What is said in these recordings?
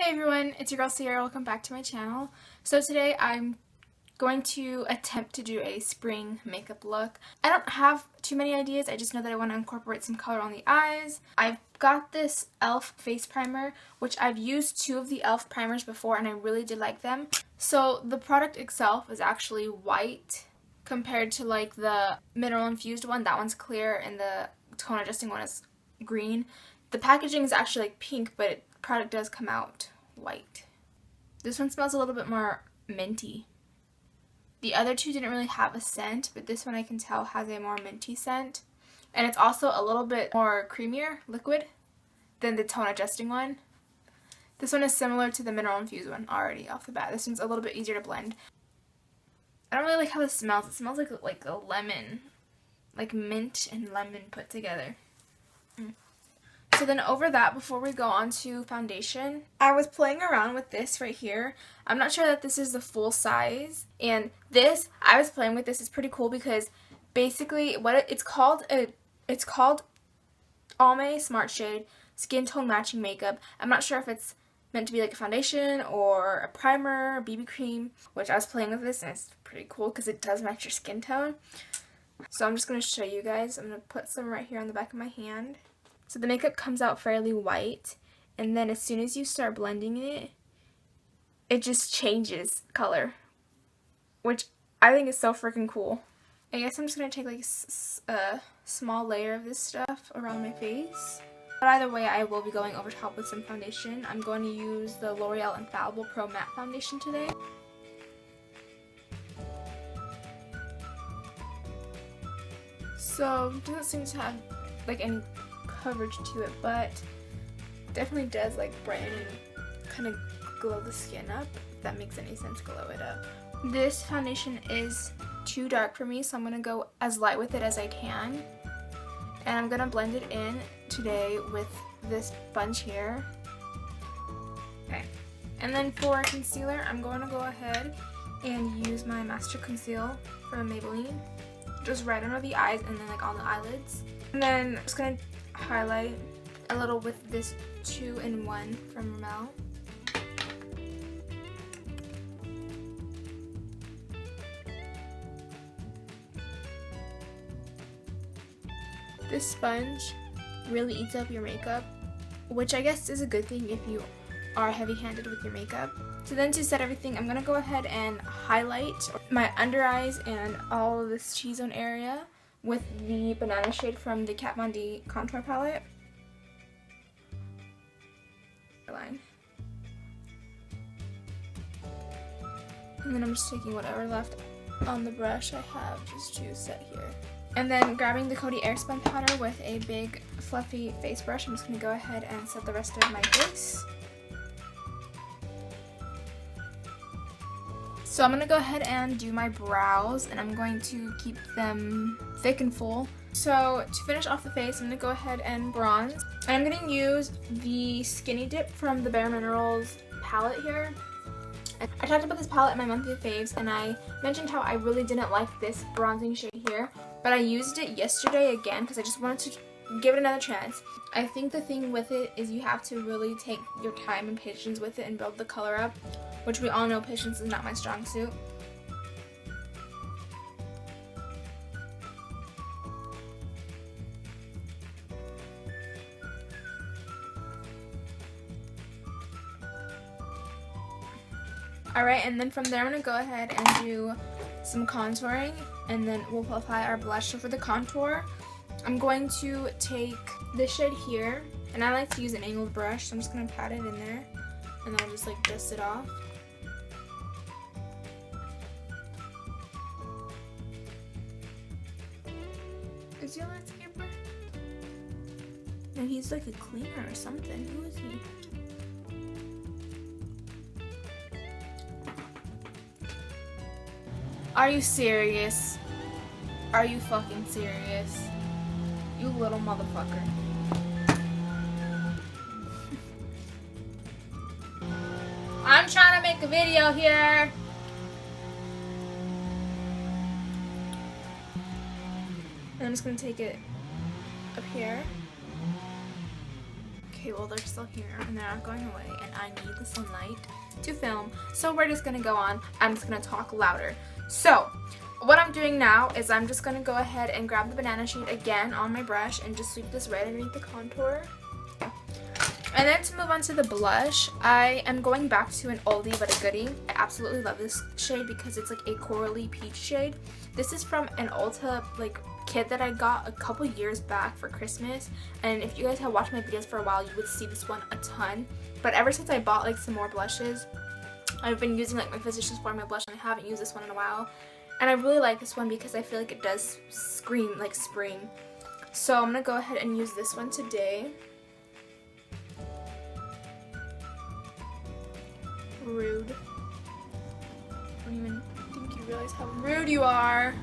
Hey everyone, it's your girl Sierra. Welcome back to my channel. So today I'm going to attempt to do a spring makeup look. I don't have too many ideas, I just know that I want to incorporate some color on the eyes. I've got this E.L.F. face primer, which I've used two of the E.L.F. primers before and I really did like them. So the product itself is actually white compared to like the mineral infused one. That one's clear and the tone adjusting one is green. The packaging is actually like pink, but the product does come out white. This one smells a little bit more minty. The other two didn't really have a scent, but this one I can tell has a more minty scent. And it's also a little bit more creamier liquid than the tone adjusting one. This one is similar to the mineral infused one already off the bat. This one's a little bit easier to blend. I don't really like how this smells. It smells like a lemon. Like mint and lemon put together. So then over that, before we go on to foundation, I was playing around with this right here. I'm not sure that this is the full size. And this, I was playing with this, is pretty cool because basically what it's called Almay Smart Shade Skin Tone Matching Makeup. I'm not sure if it's meant to be like a foundation or a primer, a BB cream, which I was playing with this and it's pretty cool because it does match your skin tone. So I'm just going to show you guys. I'm going to put some right here on the back of my hand. So the makeup comes out fairly white, and then as soon as you start blending it, it just changes color, which I think is so freaking cool. I guess I'm just going to take like a small layer of this stuff around my face. But either way, I will be going over top with some foundation. I'm going to use the L'Oreal Infallible Pro Matte Foundation today. So it doesn't seem to have like any coverage to it, but definitely does like brighten and kind of glow the skin up, if that makes any sense. Glow it up. This foundation is too dark for me, so I'm gonna go as light with it as I can, and I'm gonna blend it in today with this sponge here. Okay, and then for concealer, I'm going to go ahead and use my Master Conceal from Maybelline, just right under the eyes and then like on the eyelids, and then I'm just gonna highlight a little with this 2-in-1 from Rimmel. This sponge really eats up your makeup, which I guess is a good thing if you are heavy-handed with your makeup. So then to set everything, I'm going to go ahead and highlight my under eyes and all of this T-zone area with the banana shade from the Kat Von D contour palette. And then I'm just taking whatever left on the brush I have just to set here. And then grabbing the Coty Airspun powder with a big fluffy face brush, I'm just going to go ahead and set the rest of my face. So I'm going to go ahead and do my brows, and I'm going to keep them thick and full. So to finish off the face, I'm going to go ahead and bronze. And I'm going to use the Skinny Dip from the Bareminerals palette here. I talked about this palette in my monthly faves, and I mentioned how I really didn't like this bronzing shade here, but I used it yesterday again because I just wanted to give it another chance. I think the thing with it is you have to really take your time and patience with it and build the color up, which we all know patience is not my strong suit. Alright, and then from there I'm going to go ahead and do some contouring, and then we'll apply our blush. So for the contour, I'm going to take this shade here, and I like to use an angled brush, so I'm just going to pat it in there, and then I'll just like dust it off. Is he a landscaper? No, he's like a cleaner or something. Who is he? Are you serious? Are you fucking serious? You little motherfucker. I'm trying to make a video here. And I'm just gonna take it up here. Okay, well they're still here and they're not going away and I need the sunlight to film. So we're just gonna go on. I'm just gonna talk louder. So what I'm doing now is I'm just gonna go ahead and grab the banana shade again on my brush and just sweep this right underneath the contour. And then to move on to the blush, I am going back to an oldie but a goodie. I absolutely love this shade because it's like a corally peach shade. This is from an Ulta kit that I got a couple years back for Christmas, and if you guys have watched my videos for a while you would see this one a ton. But ever since I bought some more blushes, I've been using my Physicians Formula blush and I haven't used this one in a while. And I really like this one because I feel like it does scream like spring. So I'm gonna go ahead and use this one today. Rude. I don't even think you realize how rude you are.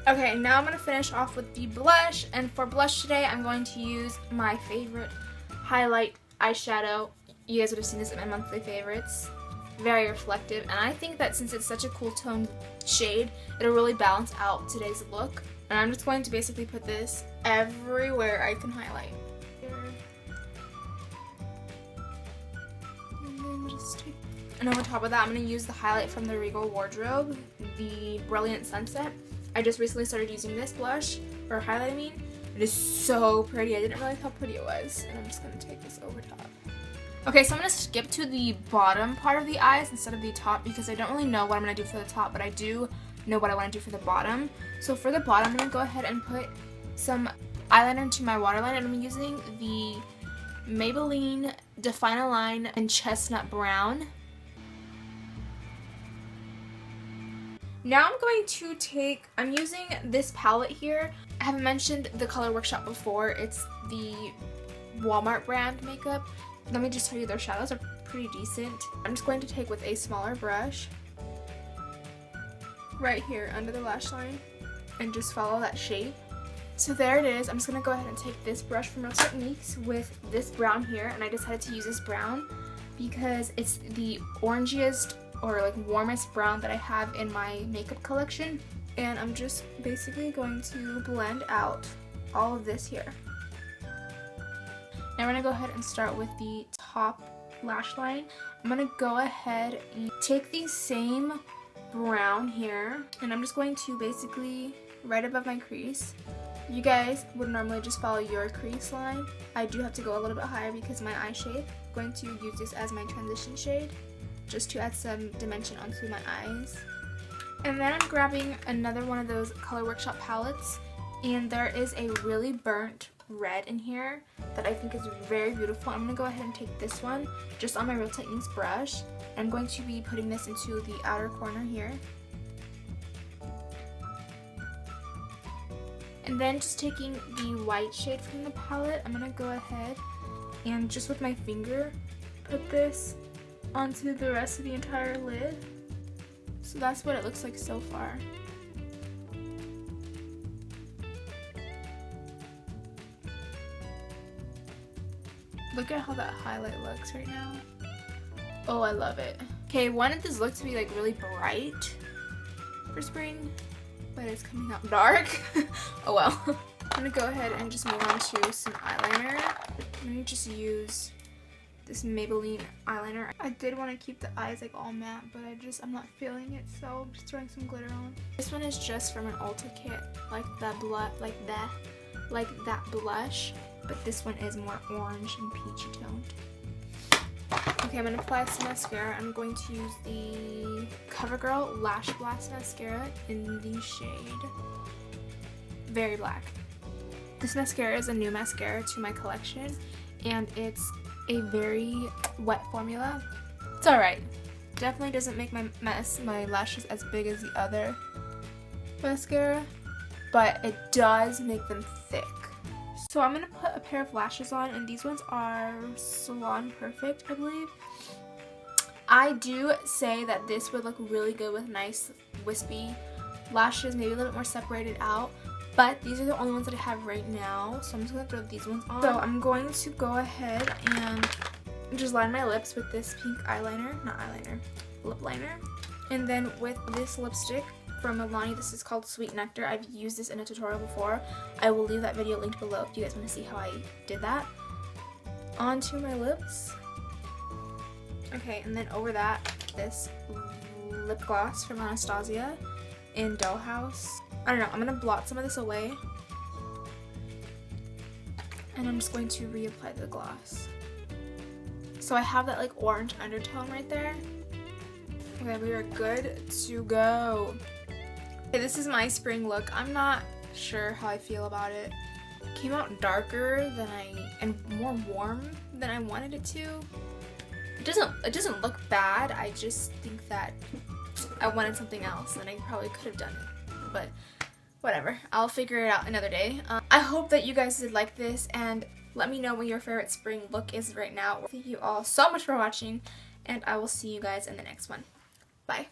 Okay, now I'm going to finish off with the blush, and for blush today I'm going to use my favorite highlight eyeshadow. You guys would have seen this in my monthly favorites. Very reflective, and I think that since it's such a cool tone shade, it'll really balance out today's look. And I'm just going to basically put this everywhere I can highlight. And over top of that, I'm going to use the highlight from the Regal Wardrobe, the Brilliant Sunset. I just recently started using this blush, or highlight I mean. It is so pretty. I didn't realize how pretty it was. And I'm just going to take this over top. Okay, so I'm going to skip to the bottom part of the eyes instead of the top because I don't really know what I'm going to do for the top, but I do know what I want to do for the bottom. So for the bottom, I'm going to go ahead and put some eyeliner into my waterline, and I'm using the Maybelline Define a Line in Chestnut Brown. Now I'm going to I'm using this palette here. I haven't mentioned the Color Workshop before. It's the Walmart brand makeup. Let me just tell you, their shadows are pretty decent. I'm just going to take with a smaller brush right here under the lash line and just follow that shape. So there it is. I'm just going to go ahead and take this brush from Real Techniques with this brown here, and I decided to use this brown because it's the orangiest or warmest brown that I have in my makeup collection, and I'm just basically going to blend out all of this here. Now we're going to go ahead and start with the top lash line. I'm going to go ahead and take the same brown here, and I'm just going to basically right above my crease. You guys would normally just follow your crease line. I do have to go a little bit higher because of my eye shape. I'm going to use this as my transition shade, just to add some dimension onto my eyes. And then I'm grabbing another one of those Color Workshop palettes, and there is a really burnt red in here that I think is very beautiful. I'm going to go ahead and take this one just on my Real Techniques brush. I'm going to be putting this into the outer corner here. And then just taking the white shade from the palette, I'm going to go ahead and just with my finger put this onto the rest of the entire lid. So that's what it looks like so far. Look at how that highlight looks right now. Oh, I love it. Okay, I wanted this look to be really bright for spring, but it's coming out dark. Oh well. I'm gonna go ahead and just move on to some eyeliner. I'm gonna just use this Maybelline eyeliner. I did want to keep the eyes all matte, but I'm not feeling it, so I'm just throwing some glitter on. This one is just from an Ulta kit, like that blush, but this one is more orange and peachy toned. Okay, I'm gonna apply some mascara. I'm going to use the Covergirl Lash Blast mascara in the shade Very Black. This mascara is a new mascara to my collection, and it's a very wet formula. It's alright. Definitely doesn't make my lashes as big as the other mascara, but it does make them thick. So I'm going to put a pair of lashes on, and these ones are Salon Perfect, I believe. I do say that this would look really good with nice wispy lashes, maybe a little bit more separated out. But these are the only ones that I have right now, so I'm just going to throw these ones on. So I'm going to go ahead and just line my lips with this pink eyeliner, lip liner. And then with this lipstick, from Milani. This is called Sweet Nectar. I've used this in a tutorial before. I will leave that video linked below if you guys want to see how I did that. Onto my lips. Okay, and then over that, this lip gloss from Anastasia in Dollhouse. I don't know, I'm going to blot some of this away. And I'm just going to reapply the gloss. So I have that like orange undertone right there. Okay, we are good to go. Okay, this is my spring look. I'm not sure how I feel about it. It came out darker than and more warm than I wanted it to. It doesn't look bad. I just think that I wanted something else and I probably could have done it. But whatever. I'll figure it out another day. I hope that you guys did like this, and let me know what your favorite spring look is right now. Thank you all so much for watching, and I will see you guys in the next one. Bye.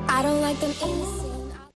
I don't like them